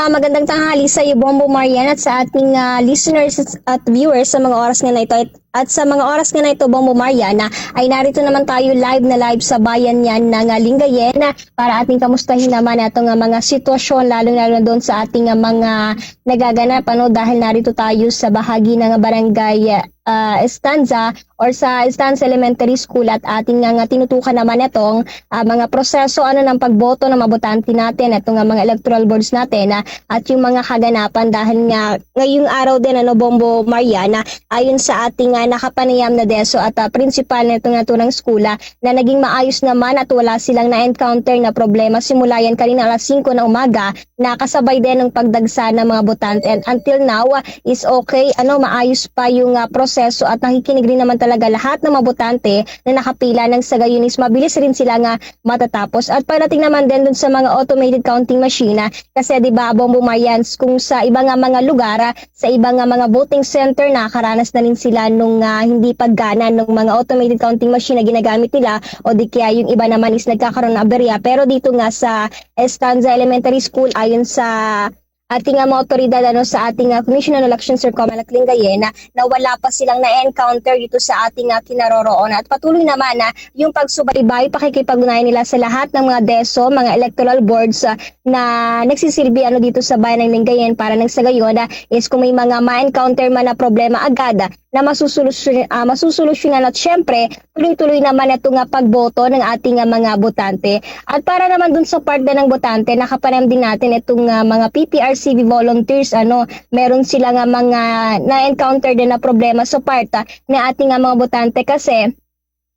magandang tanghali sa iyo, Bombo Marian, at sa ating listeners at viewers sa mga oras nga na ito. At sa mga oras nga na ito, Bombo Marian, ay narito naman tayo live sa bayan yan ng Lingayen para ating kamustahin naman itong mga sitwasyon, lalo-lalo na doon sa ating mga nagaganap. Dahil narito tayo sa bahagi ng barangay Stanza or sa Stanza Elementary School at ating nga tinutukan naman itong mga proseso ng pagboto ng mabotante natin, itong mga electoral boards natin at yung mga kaganapan dahil nga ngayong araw din Bombo Mariana, ayon sa ating nakapanayam na deso at principal na itong naturang school na naging maayos naman at wala silang na-encounter na problema simula yan kanina alas 5 na umaga na kasabay din ng pagdagsa ng mga botante, and until now is okay, maayos pa yung proseso at nakikinig rin naman talaga lahat ng mga botante na nakapila ng sagayunis, mabilis rin sila nga matatapos. At pagdating naman din dun sa mga automated counting machine kasi di ba Bombo Marians, kung sa ibang mga lugar, sa ibang mga voting center nakaranas na rin sila nung hindi paggana ng mga automated counting machine na ginagamit nila, o di kaya yung iba naman is nagkakaroon ng aberya. Pero dito nga sa Stanza Elementary School, ayon sa ating mga otoridad sa ating Commission on Elections or COMELEC Lingayen na wala pa silang na-encounter dito sa ating kinaroroonan. At patuloy naman yung pagsubaybay, pakikipag-ugnayan nila sa lahat ng mga DESO, mga electoral boards na nagsisilbi dito sa bayan ng Lingayen para nang sa gayon is kung may mga ma-encounter man na problema agad na masusolusyonan at syempre tuloy-tuloy naman itong pagboto ng ating mga botante. At para naman dun sa part ng botante, nakapanayam din natin itong mga PPRCV volunteers, meron sila nga mga na-encounter din na problema sa part na ating mga botante kasi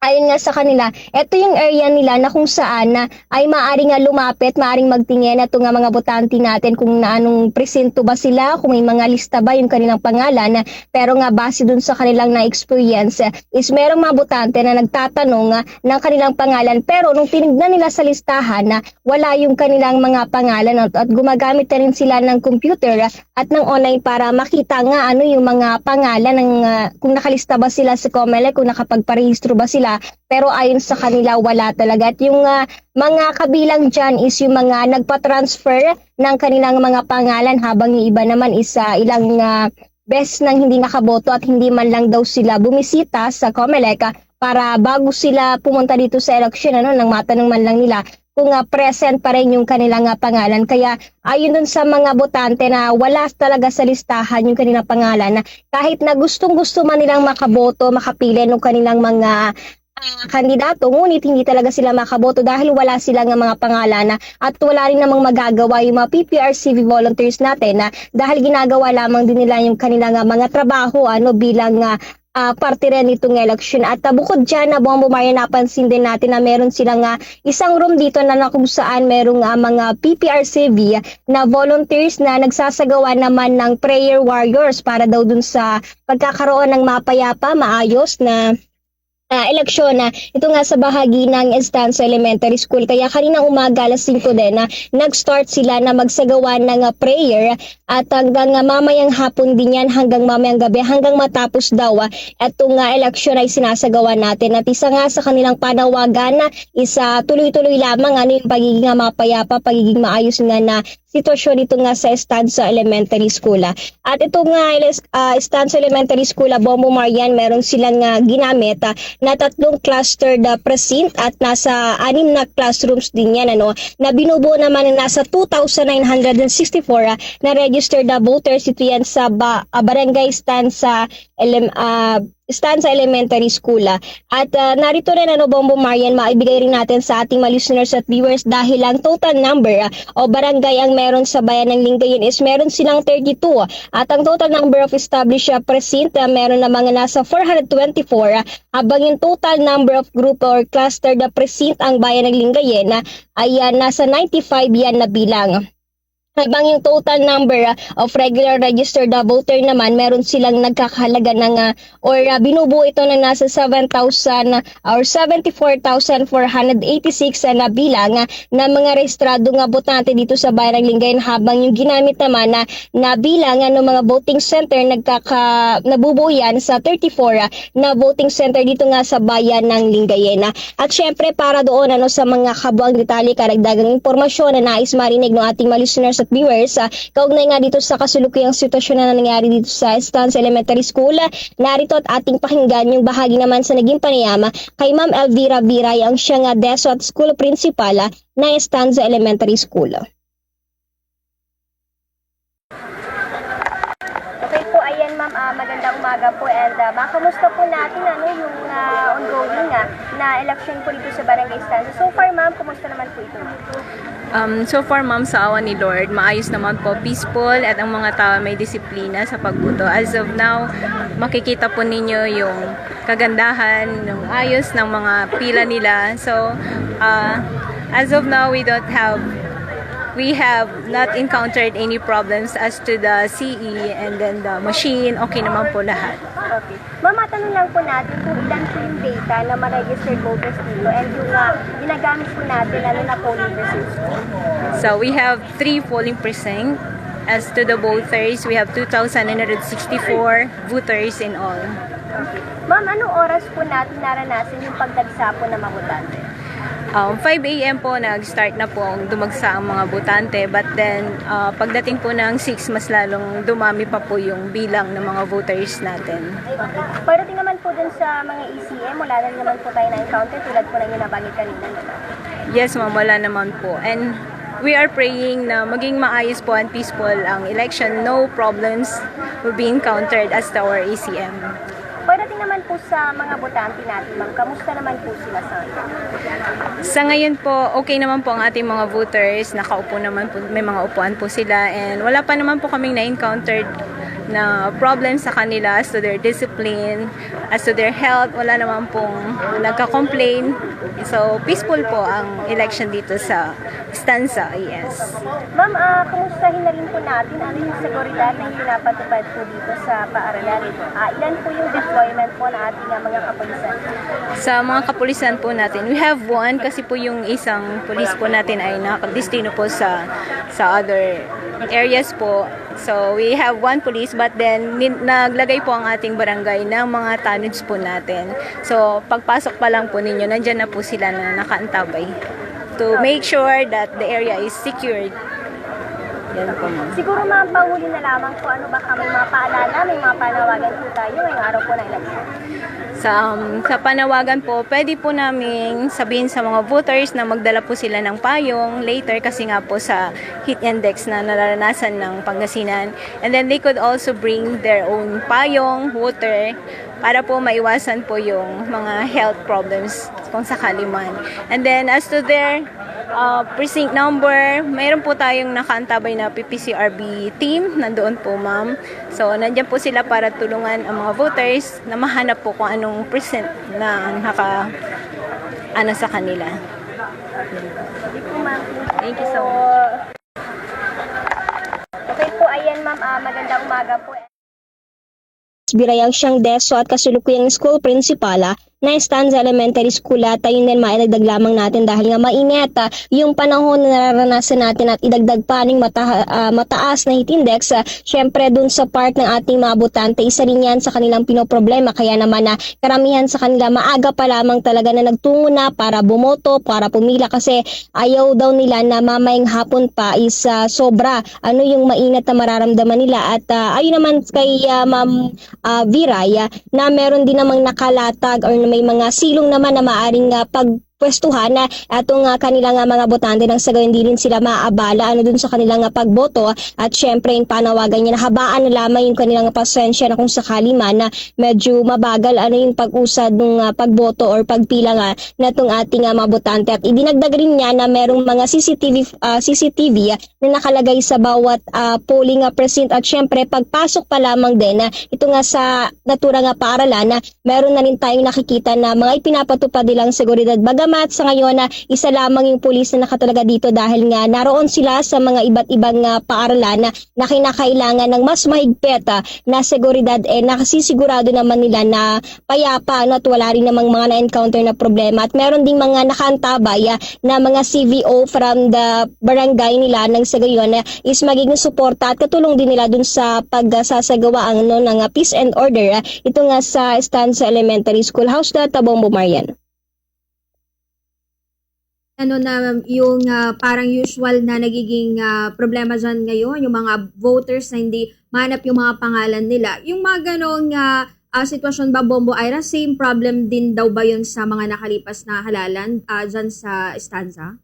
ayon nga sa kanila, ito yung area nila na kung saan ay maaaring lumapit, maaaring magtingin ito nga mga botante natin kung anong presinto ba sila, kung may mga lista ba yung kanilang pangalan. Pero nga base dun sa kanilang na-experience is merong mga botante na nagtatanong ng kanilang pangalan, pero nung tinignan nila sa listahan wala yung kanilang mga pangalan at gumagamit na rin sila ng computer at ng online para makita nga yung mga pangalan ng kung nakalista ba sila sa COMELEC, kung nakapagparehistro ba sila. Pero ayon sa kanila wala talaga. At yung mga kabilang dyan is yung mga nagpa-transfer ng kanilang mga pangalan, habang yung iba naman is ilang beses nang hindi nakaboto at hindi man lang daw sila bumisita sa COMELEC para bago sila pumunta dito sa election, nang matanong man lang nila kung present pa rin yung kanilang pangalan. Kaya ayon dun sa mga botante na wala talaga sa listahan yung kanilang pangalan, kahit na gustong-gusto man nilang makaboto, makapili ng kanilang mga kandidato, ngunit hindi talaga sila makaboto dahil wala silang mga pangalan at wala rin namang magagawa yung mga PPRCV volunteers natin dahil ginagawa lamang din nila yung kanilang mga trabaho bilang parte rin itong election. At bukod dyan Bombo Marian, napansin din natin na meron silang isang room dito na kung saan merong mga PPRCV na volunteers na nagsasagawa naman ng prayer warriors para daw dun sa pagkakaroon ng mapayapa, maayos na eleksyon ito nga sa bahagi ng Stanza Elementary School. Kaya kaninang umaga alas 5 din nag-start sila na magsagawa ng prayer at hanggang mamayang hapon din yan, hanggang mamayang gabi, hanggang matapos daw itong eleksyon ay sinasagawa natin. At isa nga sa kanilang panawagan isa tuloy-tuloy lamang yung pagiging mapayapa, pagiging maayos nga na sitwasyon dito nga sa Stanza Elementary School. At ito nga Stanza Elementary School, Bombo Marian, meron silang ginamit na 3 clustered precinct at nasa 6 na classrooms din yan na binubuo naman ng nasa 2,964 na registered voters. Ito yan sa Barangay Stanza Elementary School. At narito rin Bombo Marian, maibigay rin natin sa ating mga listeners at viewers dahil ang total number o barangay ang meron sa bayan ng Lingayen is meron silang 32 at ang total number of established precinct meron na mga nasa 424, habang yung total number of group or cluster precinct ang bayan ng Lingayen ay nasa 95 yan na bilang. Habang yung total number of regular registered voter naman, meron silang nagkakahalaga ng binubuo ito ng nasa 7,000 or 74,486 na bilang na mga rehistrado botante dito sa bayan ng Lingayen, habang yung ginamit naman na bilang ng mga voting center nabubuo yan sa 34 na voting center dito nga sa bayan ng Lingayen. At syempre para doon sa mga kabuang detalye, karagdagang impormasyon na nais marinig ng ating mga listeners at viewers, kaugnay nga dito sa kasulukuyang sitwasyon na nangyari dito sa Estancia Elementary School, narito at ating pakinggan yung bahagi naman sa naging panayama kay Ma'am Elvira Viray, ang siyang DESO at School Principal ng Estancia Elementary School. Okay po, ayan ma'am, magandang umaga po, and makamusta po natin yung ongoing na election po dito sa Barangay Estancia. So far ma'am, kumusta naman po ito? So far ma'am, sa awa ni Lord, maayos naman po, peaceful, at ang mga tao may disiplina sa pagboto. As of now, makikita po ninyo yung kagandahan, yung ayos ng mga pila nila. So, as of now, we have not encountered any problems as to the CE and then the machine. Okay naman po lahat. Okay. Ma'am, matanong lang po natin kung ilan po yung data na ma-registered voters dito and yung ginagamit po natin na polling precincts po. So, we have 3 polling precincts. As to the voters, we have 2,964 voters in all. Okay. Ma'am, anong oras po natin naranasan yung pagdagsa po ng mga botante? 5 a.m. po nag-start na po dumagsa ang mga botante, but then pagdating po ng 6, mas lalong dumami pa po yung bilang ng mga voters natin. Okay. Pagdating naman po dun sa mga ECM, wala na naman po tayo na-encounter tulad po na yung nabangit kanina. Yes ma'am, wala naman po. And we are praying na maging maayos po and peaceful ang election. No problems will be encountered as to our ECM. Pagdating naman po sa mga botante natin, ma'am, kamusta naman po sila sa ngayon? Sa ngayon po, okay naman po ang ating mga voters. Nakaupo naman po, may mga upuan po sila, and wala pa naman po kaming na-encountered na problem sa kanila as to their discipline, as to their health. Wala naman pong nagka-complain. So, peaceful po ang election dito sa Estancia, yes. Ma'am, kumustahin na rin po natin ano yung seguridad na pinapatupad po dito sa paaralan. Ilan po yung deployment po na ating mga kapulisan? Sa mga kapulisan po natin, we have one kasi po yung isang police po natin ay nakadestino po sa other areas po. So, we have one police, but then naglagay po ang ating barangay ng mga tannage po natin. So, pagpasok pa lang po ninyo, nandyan na po sila na nakaantabay to make sure that the area is secured. Yan po. Siguro ma'am, panghuli na lamang po, ano baka may mga paalala, may mga panawagan po tayo ngayong araw po na election? Sa panawagan po, pwede po namin sabihin sa mga voters na magdala po sila ng payong later kasi nga po sa heat index na nararanasan ng Pangasinan. And then they could also bring their own payong, water, para po maiwasan po yung mga health problems kung sakali man. And then as to their precinct number, mayroon po tayong nakaantabay na PPCRB team, nandoon po ma'am. So, nandiyan po sila para tulungan ang mga voters na mahanap po kung anong precinct na ano sa kanila. Thank you so much. Okay po, ayan ma'am, magandang umaga po. Birayang siyang DESO at kasulukuyang school principal na Estancia Elementary School, at ayun din maidagdag lamang natin dahil nga mainit yung panahon na nararanasan natin at idagdag pa ng mataas na heat index. Syempre dun sa part ng ating mga botante, isa rin yan sa kanilang pinoproblema, kaya naman karamihan sa kanila maaga pa lamang talaga na nagtungo na para bumoto, para pumila, kasi ayaw daw nila na mamayang hapon pa is sobra yung mainit na mararamdaman nila. At ayun naman kay Ma'am Viray na meron din namang nakalatag or may mga silong naman na maaring pwestuhan na atong kanilang mga botante nang sa gayon di rin sila maaabala dun sa kanilang pagboto. At syempre yung panawagan niya na habaan na lamang yung kanilang pasensya na kung sakali man na medyo mabagal yung pag-usad ng pagboto or pagpila na itong ating mga botante. At idinagdag rin niya na merong mga CCTV na nakalagay sa bawat polling precinct, at syempre pagpasok pa lamang din ito nga sa naturang paaralan na meron na rin tayong nakikita na mga ipinapatupad nilang seguridad. Sa ngayon isa lamang yung pulis na nakatalaga dito dahil nga naroon sila sa mga iba't ibang paaralan na kinakailangan ng mas mahigpit na seguridad, nakasisigurado naman nila na payapa at wala rin namang mga na-encounter na problema. At meron ding mga nakaantabay na mga CVO from the barangay nila nang sa gayon is magiging suporta at katulong din nila dun sa pagsasagawa ng peace and order. Ito nga sa Estancia Elementary School. How's that, Bombo Marian? ano na yung parang usual na nagiging problema dyan ngayon, yung mga voters na hindi manap yung mga pangalan nila. Yung mga ganong sitwasyon ba, Bombo Ira, same problem din daw ba yun sa mga nakalipas na halalan dyan sa Stanza?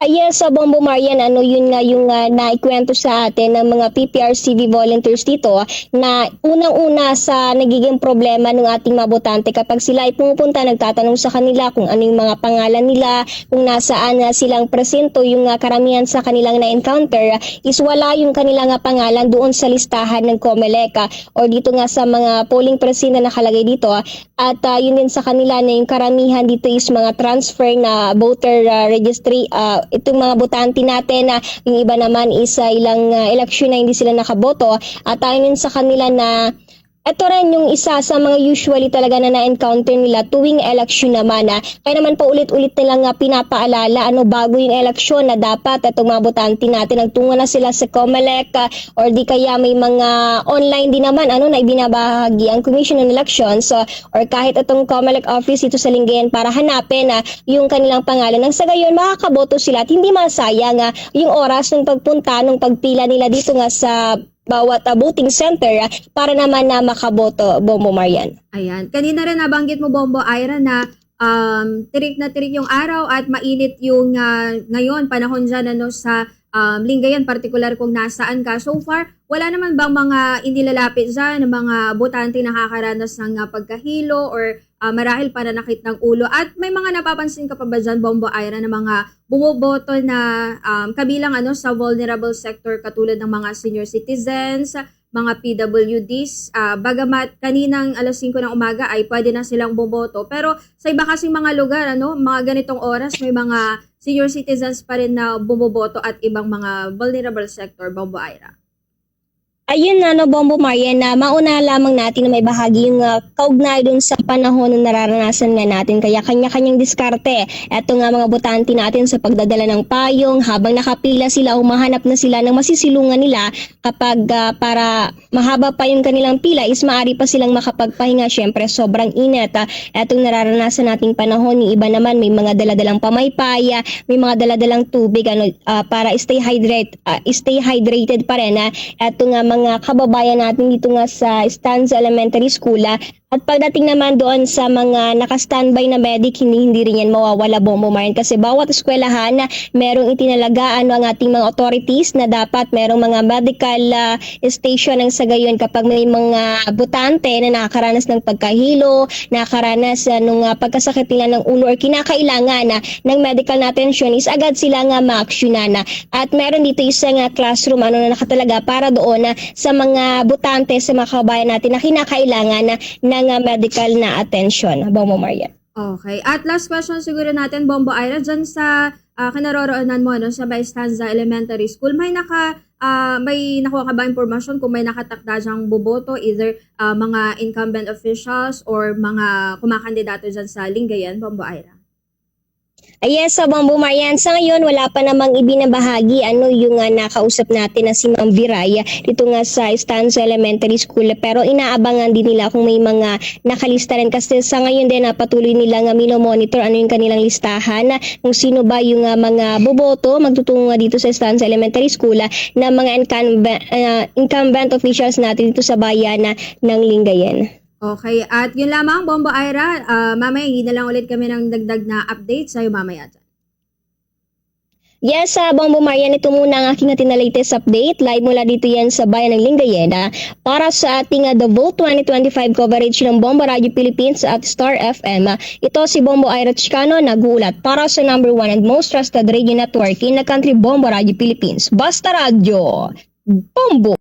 Yes, sa Bombo Marian, yun nga yung naikwento sa atin ng mga PPRCV volunteers dito na unang-una sa nagiging problema ng ating mga botante kapag sila ay pumupunta, nagtatanong sa kanila kung ano yung mga pangalan nila, kung nasaan silang presento, yung karamihan sa kanilang na-encounter is wala yung kanilang pangalan doon sa listahan ng COMELEC or dito nga sa mga polling precinct na nakalagay dito. At yun din sa kanila na yung karamihan dito is mga transfer na voter registry. Itong mga botante natin na yung iba naman is ilang eleksyon na hindi sila nakaboto at ayon sa kanila na ito rin yung isa sa mga usually talaga na na-encounter nila tuwing eleksyon naman. Kaya naman pa ulit-ulit nilang pinapaalala bago yung eleksyon na dapat itong mga botante natin nagtungo na sila sa COMELEC or di kaya may mga online din naman na ibinabahagi ang Commission on Elections or kahit itong COMELEC office dito sa Lingayen para hanapin yung kanilang pangalan. Nang sa gayon makakaboto sila at hindi masayang yung oras ng pagpunta, ng pagpila nila dito nga sa bawat voting center para naman na makaboto, Bombo Marian. Ayan. Kanina rin nabanggit mo, Bombo Ira, na tirik na tirik yung araw at mainit yung ngayon, panahon dyan sa Lingayen, particular kung nasaan ka. So far, wala naman bang mga inilalapit dyan, ng mga botante nakakaranas ng pagkahilo or marahil pananakit ng ulo? At may mga napapansin ka pa ba dyan, Bombo Ira, na mga bumoboto na kabilang sa vulnerable sector katulad ng mga senior citizens, mga PWDs, bagamat kaninang alas 5 ng umaga ay pwede na silang bumoto. Pero sa iba kasing mga lugar, mga ganitong oras, may mga senior citizens pa rin na bumoboto at ibang mga vulnerable sector, Bombo Ira. Ayun Bombo Marian, na mauna lamang natin na may bahagi yung kaugnay dun sa panahon na nararanasan nga natin. Kaya kanya-kanyang diskarte. Eto nga mga botante natin sa pagdadala ng payong, habang nakapila sila, humahanap na sila ng masisilungan nila kapag para mahaba pa yung kanilang pila is maaari pa silang makapagpahinga. Syempre sobrang init. Etong nararanasan nating panahon, yung iba naman may mga daladalang pamaypay, may mga daladalang tubig para stay hydrated pa rin. Eto nga mga kababayan natin dito nga sa Stanza Elementary School. At pagdating naman doon sa mga naka-standby na medic, hindi rin yan mawawala, Bombo Marian, kasi bawat eskwelahan merong itinalagaan ang ating mga authorities na dapat merong mga medical station ng sa gayon kapag may mga botante na nakakaranas ng pagkahilo, nakakaranas ng pagkasakit nila ng ulo or kinakailangan ng medical na attention is agad sila nga maaksyonan. At meron dito isang classroom na nakatalaga para doon sa mga botante, sa mga kababayan natin na kinakailangan ng medical na attention, Bombo Marian. Okay. At last question siguro natin, Bombo Ira, dyan sa kinaroroonan mo sa Stanza Elementary School, may nakuha ka ba impormasyon kung may nakatakda dyang boboto, either mga incumbent officials or mga kumakandidato dyan sa Lingayen, Bombo Ira? Yes, sa Bombo Marian, sa ngayon wala pa namang ibinabahagi yung nakausap natin na si Ma'am Viray dito nga sa Stanza Elementary School, pero inaabangan din nila kung may mga nakalista rin kasi sa ngayon din patuloy nila nga minomonitor yung kanilang listahan kung sino ba yung mga boboto magtutungo dito sa Stanza Elementary School na mga incumbent officials natin dito sa bayan ng Lingayen. Okay, at yun lamang, Bombo Ira. Mamaya, hindi na lang ulit kami ng dagdag na update sa'yo mamaya dyan. Yes, Bombo Marian, ito muna ang aking na latest update. Live mula dito yan sa bayan ng Lingayen para sa ating The Vote 2025 coverage ng Bombo Radio Philippines at Star FM. Ito si Bombo Ira Chicano, nag-uulat para sa number 1 and most trusted radio network in the country, Bombo Radio Philippines. Basta Radio, Bombo!